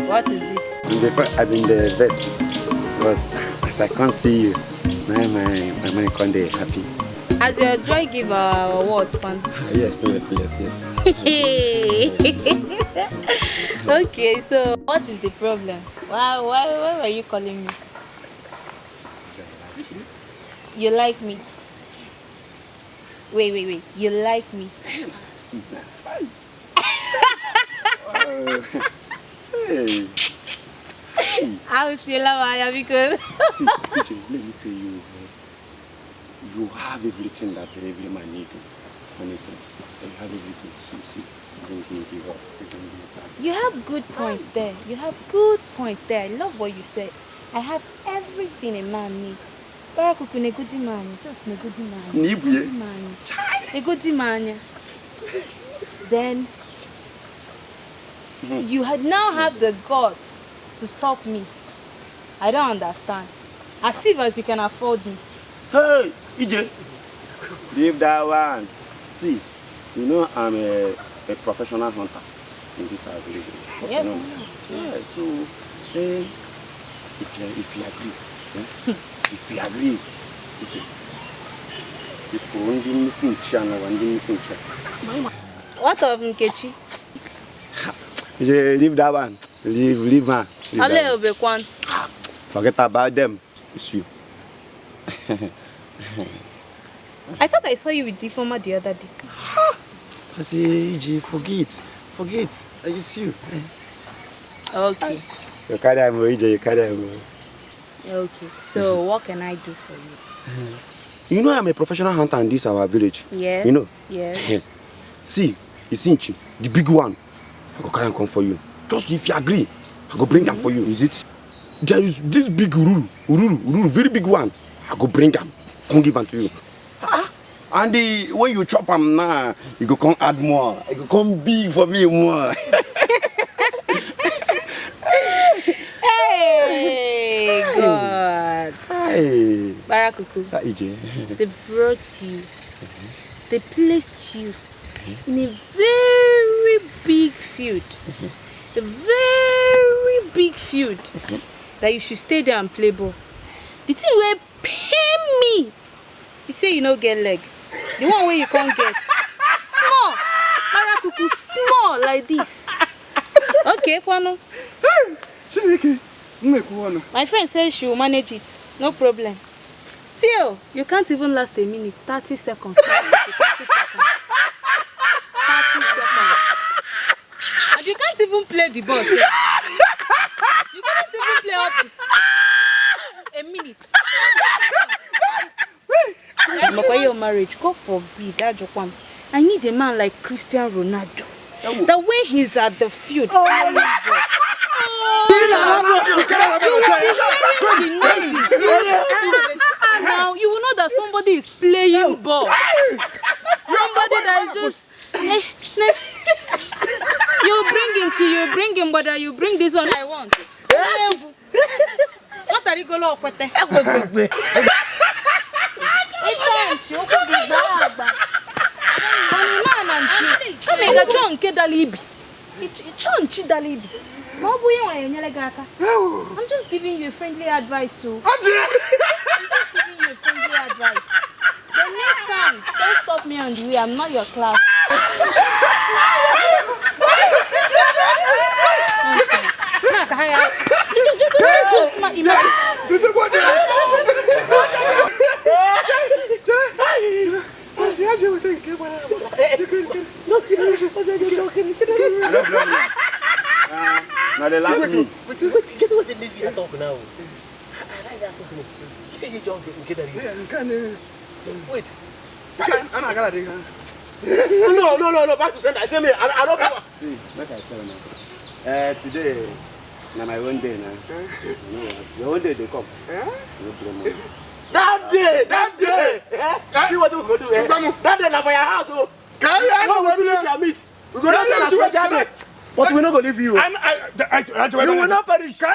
What is it? I'm in the vet, but as I can't see you, my mind can't be happy. As your joy giver or what, man? Yes. Okay, so what is the problem? Why were you calling me? You like me? Wait. You like me? See now. Hey. How she love because See, let me tell you, you have everything that every man needs. Honestly, you have everything. See, don't give up. you have good points there. I love what you said. I have everything a man needs. Barakuku ne good man, just ne good man. A good man. Then you now have the guts to stop me. I don't understand. As if you can afford me. Hey, EJ, leave that one. See, you know I'm a professional hunter in this village. Yes, you know? I know. Yeah, so if you agree, if you agree, EJ, if you want to What of Nkechi? leave that one. Leave her. Forget about them. It's you. I thought I saw you with the former the other day. I say, EJ, forget. It's you. Okay. You carry him, EJ. You carry him. Okay. So what can I do for you? You know I'm a professional hunter in this our village. Yes. You know? Yes. See, you see Nchi, the big one. I go carry and come for you. Just if you agree, I go bring them for you. Is it? There is this big ururu, very big one. I go bring them, come give them to you. And when you chop them now, you go come add more. You go come big for me more. Hey, God. Hey. Barakuku. They brought you. They placed you in a very big field. A very big field. That you should stay there and play ball. The thing will pay me. You say you don't get leg. The one where you can't get. Small. Barakuku, small like this. Okay, Kwano. My friend says she will manage it. No problem. Still, you can't even last a minute. 30 seconds. 30 seconds. And you can't even play the ball. You can't even play up to a minute. Like your marriage, God forbid, that's one. I need a man like Cristiano Ronaldo. The way he's at the field. Now you will know that somebody is playing ball. Somebody that is just you bring him, but you bring this one I want. What are you going to I'm just giving you friendly advice, so. I'm just giving you friendly advice. The next time, don't stop me on the way. I'm not your class. Nonsense. Now they laugh at me. Wait, get what it is you talk now. You say you don't get that. Wait. I'm not gonna do No, back to center. I say me, I don't know. See, like I tell you now. Today, now my one day now. Your one day they come. That day. See what we go do. That day now for your house. When we finish your meat, we go to sell a special day. But we're not going to leave you. You will not perish.